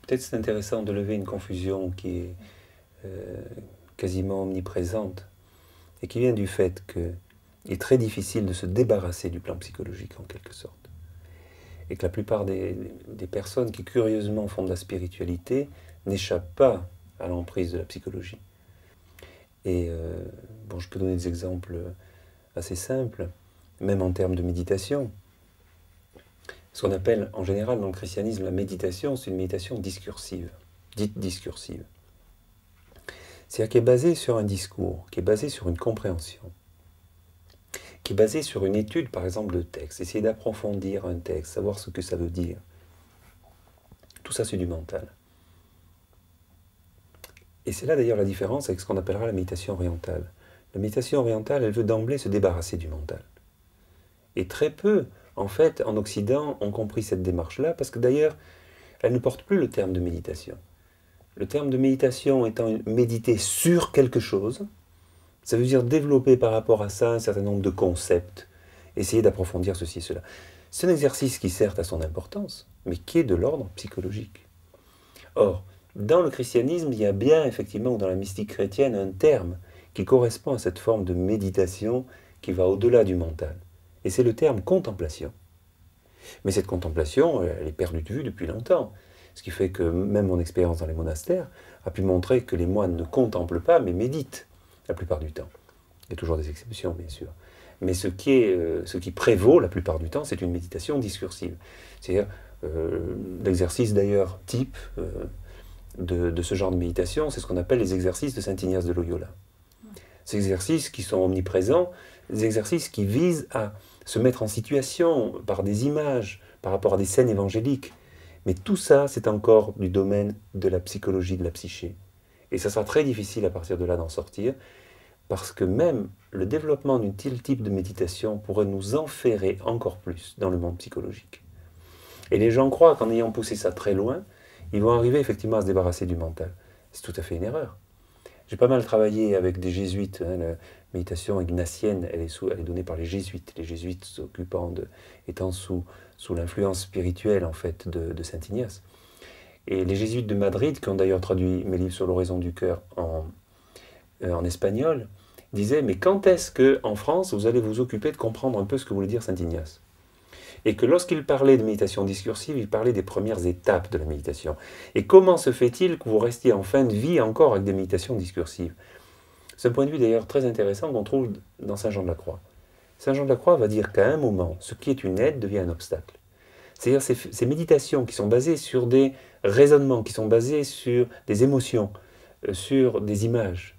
Peut-être c'est intéressant de lever une confusion qui est quasiment omniprésente et qui vient du fait qu'il est très difficile de se débarrasser du plan psychologique en quelque sorte. Et que la plupart des personnes qui curieusement font de la spiritualité n'échappent pas à l'emprise de la psychologie. Et bon, je peux donner des exemples assez simples, même en termes de méditation. Ce qu'on appelle en général dans le christianisme la méditation, c'est une méditation discursive, dite discursive. C'est-à-dire qui est basée sur un discours, qui est basée sur une compréhension, qui est basée sur une étude, par exemple, de texte, essayer d'approfondir un texte, savoir ce que ça veut dire. Tout ça, c'est du mental. Et c'est là d'ailleurs la différence avec ce qu'on appellera la méditation orientale. La méditation orientale, elle veut d'emblée se débarrasser du mental. Et très peu, en fait, en Occident, ont compris cette démarche-là, parce que d'ailleurs, elle ne porte plus le terme de méditation. Le terme de méditation étant méditer sur quelque chose, ça veut dire développer par rapport à ça un certain nombre de concepts, essayer d'approfondir ceci et cela. C'est un exercice qui certes a son importance, mais qui est de l'ordre psychologique. Or, dans le christianisme, il y a bien effectivement dans la mystique chrétienne un terme qui correspond à cette forme de méditation qui va au-delà du mental. Et c'est le terme contemplation. Mais cette contemplation, elle est perdue de vue depuis longtemps. Ce qui fait que même mon expérience dans les monastères a pu montrer que les moines ne contemplent pas, mais méditent la plupart du temps. Il y a toujours des exceptions, bien sûr. Mais ce qui prévaut la plupart du temps, c'est une méditation discursive. C'est-à-dire l'exercice d'ailleurs type de ce genre de méditation, c'est ce qu'on appelle les exercices de Saint Ignace de Loyola. Ces exercices qui sont omniprésents, des exercices qui visent à se mettre en situation par des images, par rapport à des scènes évangéliques. Mais tout ça, c'est encore du domaine de la psychologie, de la psyché. Et ça sera très difficile à partir de là d'en sortir, parce que même le développement d'un tel type de méditation pourrait nous enferrer encore plus dans le monde psychologique. Et les gens croient qu'en ayant poussé ça très loin, ils vont arriver effectivement à se débarrasser du mental. C'est tout à fait une erreur. J'ai pas mal travaillé avec des jésuites. La méditation ignatienne, elle est donnée par les jésuites. Les jésuites étant sous l'influence spirituelle en fait de Saint Ignace. Et les jésuites de Madrid, qui ont d'ailleurs traduit mes livres sur l'oraison du cœur en espagnol, disaient « Mais quand est-ce qu'en France, vous allez vous occuper de comprendre un peu ce que voulait dire Saint Ignace ?» Et que lorsqu'il parlait de méditation discursive, il parlait des premières étapes de la méditation. Et comment se fait-il que vous restiez en fin de vie encore avec des méditations discursives? C'est un point de vue d'ailleurs très intéressant qu'on trouve dans Saint Jean de la Croix. Saint Jean de la Croix va dire qu'à un moment, ce qui est une aide devient un obstacle. C'est-à-dire ces méditations qui sont basées sur des raisonnements, qui sont basés sur des émotions, sur des images,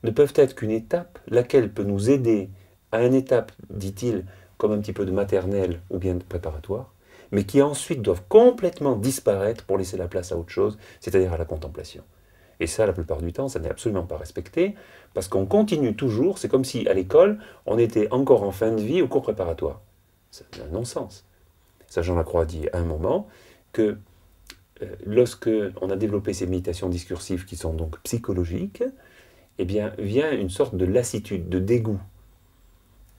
ne peuvent être qu'une étape, laquelle peut nous aider à une étape, dit-il, comme un petit peu de maternelle ou bien de préparatoire, mais qui ensuite doivent complètement disparaître pour laisser la place à autre chose, c'est-à-dire à la contemplation. Et ça, la plupart du temps, ça n'est absolument pas respecté, parce qu'on continue toujours, c'est comme si à l'école, on était encore en fin de vie au cours préparatoire. C'est un non-sens. Saint Jean Lacroix dit à un moment que lorsque on a développé ces méditations discursives qui sont donc psychologiques, eh bien, vient une sorte de lassitude, de dégoût.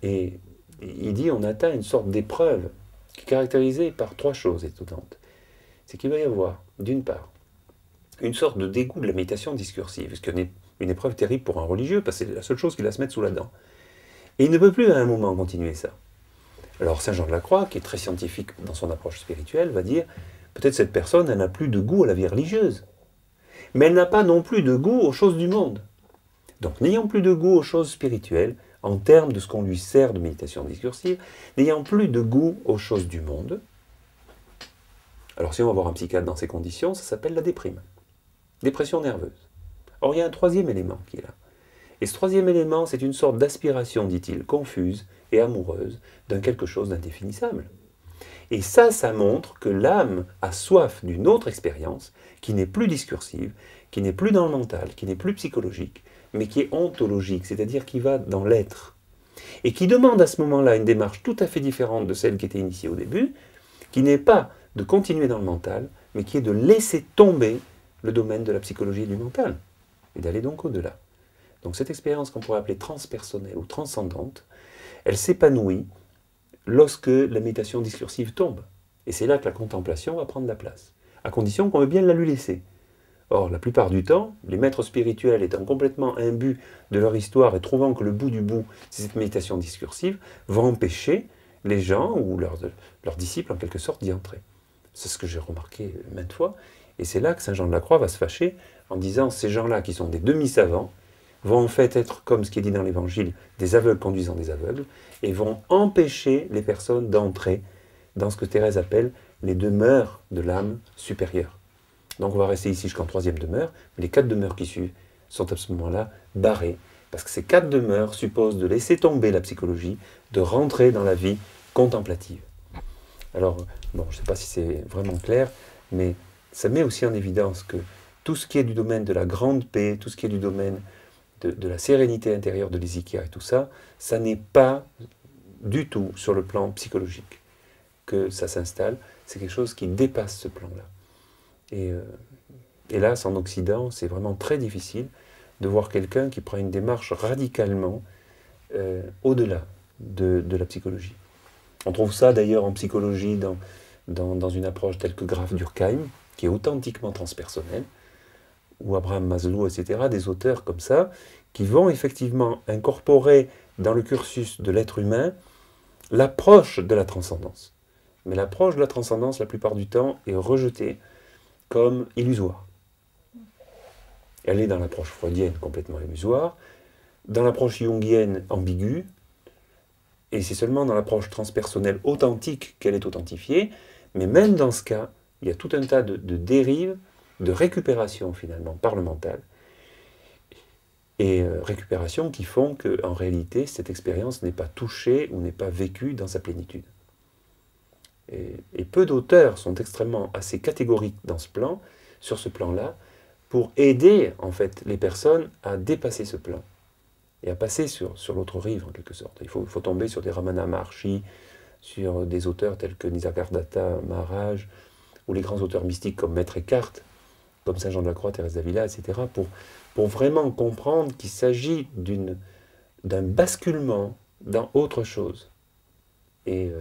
Et il dit on atteint une sorte d'épreuve qui est caractérisée par trois choses étonnantes. C'est qu'il va y avoir, d'une part, une sorte de dégoût de la méditation discursive, ce qui est une épreuve terrible pour un religieux, parce que c'est la seule chose qu'il va se mettre sous la dent. Et il ne peut plus à un moment continuer ça. Alors Saint Jean de la Croix, qui est très scientifique dans son approche spirituelle, va dire peut-être cette personne, elle n'a plus de goût à la vie religieuse, mais elle n'a pas non plus de goût aux choses du monde. Donc n'ayant plus de goût aux choses spirituelles, en termes de ce qu'on lui sert de méditation discursive, n'ayant plus de goût aux choses du monde, alors si on va voir un psychiatre dans ces conditions, ça s'appelle la déprime, dépression nerveuse. Or il y a un troisième élément qui est là. Et ce troisième élément, c'est une sorte d'aspiration, dit-il, confuse et amoureuse d'un quelque chose d'indéfinissable. Et ça montre que l'âme a soif d'une autre expérience qui n'est plus discursive, qui n'est plus dans le mental, qui n'est plus psychologique, mais qui est ontologique, c'est-à-dire qui va dans l'être. Et qui demande à ce moment-là une démarche tout à fait différente de celle qui était initiée au début, qui n'est pas de continuer dans le mental, mais qui est de laisser tomber le domaine de la psychologie et du mental, et d'aller donc au-delà. Donc cette expérience qu'on pourrait appeler transpersonnelle ou transcendante, elle s'épanouit lorsque la méditation discursive tombe. Et c'est là que la contemplation va prendre la place. à condition qu'on veut bien la lui laisser. Or, la plupart du temps, les maîtres spirituels étant complètement imbus de leur histoire et trouvant que le bout du bout, c'est cette méditation discursive, vont empêcher les gens ou leurs disciples en quelque sorte d'y entrer. C'est ce que j'ai remarqué maintes fois. Et c'est là que Saint Jean de la Croix va se fâcher en disant ces gens-là qui sont des demi-savants vont en fait être, comme ce qui est dit dans l'Évangile, des aveugles conduisant des aveugles et vont empêcher les personnes d'entrer dans ce que Thérèse appelle les demeures de l'âme supérieure. Donc on va rester ici jusqu'en troisième demeure, mais les 4 demeures qui suivent sont à ce moment-là barrées, parce que ces 4 demeures supposent de laisser tomber la psychologie, de rentrer dans la vie contemplative. Alors, bon, je ne sais pas si c'est vraiment clair, mais ça met aussi en évidence que tout ce qui est du domaine de la grande paix, tout ce qui est du domaine de la sérénité intérieure de l'Hésikia et tout ça, ça n'est pas du tout sur le plan psychologique que ça s'installe, c'est quelque chose qui dépasse ce plan-là. Et hélas, en Occident, c'est vraiment très difficile de voir quelqu'un qui prend une démarche radicalement au-delà de la psychologie. On trouve ça d'ailleurs en psychologie dans une approche telle que Graf Durkheim, qui est authentiquement transpersonnelle, ou Abraham Maslow, etc., des auteurs comme ça, qui vont effectivement incorporer dans le cursus de l'être humain l'approche de la transcendance. Mais l'approche de la transcendance, la plupart du temps, est rejetée comme illusoire. Elle est dans l'approche freudienne complètement illusoire, dans l'approche jungienne ambiguë, et c'est seulement dans l'approche transpersonnelle authentique qu'elle est authentifiée, mais même dans ce cas, il y a tout un tas de dérives, de récupération finalement par le mental, et récupération qui font qu'en réalité, cette expérience n'est pas touchée ou n'est pas vécue dans sa plénitude. Et peu d'auteurs sont extrêmement assez catégoriques dans ce plan, sur ce plan-là, pour aider en fait les personnes à dépasser ce plan et à passer sur l'autre rive en quelque sorte. Il faut tomber sur des Ramana Maharshi, sur des auteurs tels que Nisargadatta Maharaj, ou les grands auteurs mystiques comme Maître Eckhart, comme Saint Jean de la Croix, Thérèse d'Avila, etc., pour vraiment comprendre qu'il s'agit d'un basculement dans autre chose. Et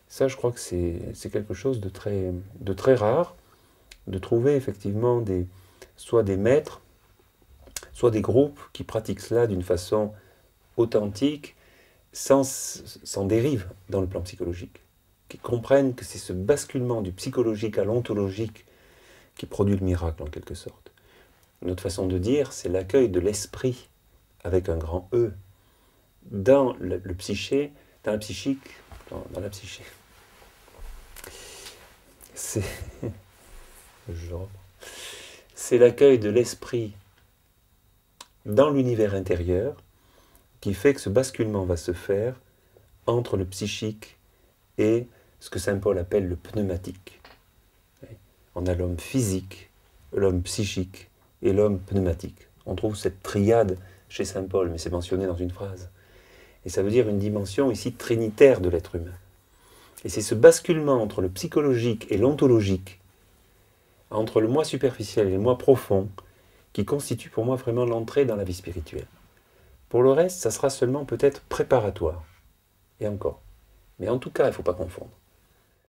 ça, je crois que c'est quelque chose de très rare, de trouver effectivement soit des maîtres, soit des groupes qui pratiquent cela d'une façon authentique, sans dérive dans le plan psychologique, qui comprennent que c'est ce basculement du psychologique à l'ontologique qui produit le miracle en quelque sorte. Une autre façon de dire, c'est l'accueil de l'esprit avec un grand E dans le psyché, dans la psychique, dans la psyché. C'est l'accueil de l'esprit dans l'univers intérieur qui fait que ce basculement va se faire entre le psychique et ce que saint Paul appelle le pneumatique. On a l'homme physique, l'homme psychique et l'homme pneumatique. On trouve cette triade chez saint Paul, mais c'est mentionné dans une phrase. Et ça veut dire une dimension ici trinitaire de l'être humain. Et c'est ce basculement entre le psychologique et l'ontologique, entre le moi superficiel et le moi profond, qui constitue pour moi vraiment l'entrée dans la vie spirituelle. Pour le reste, ça sera seulement peut-être préparatoire. Et encore. Mais en tout cas, il ne faut pas confondre.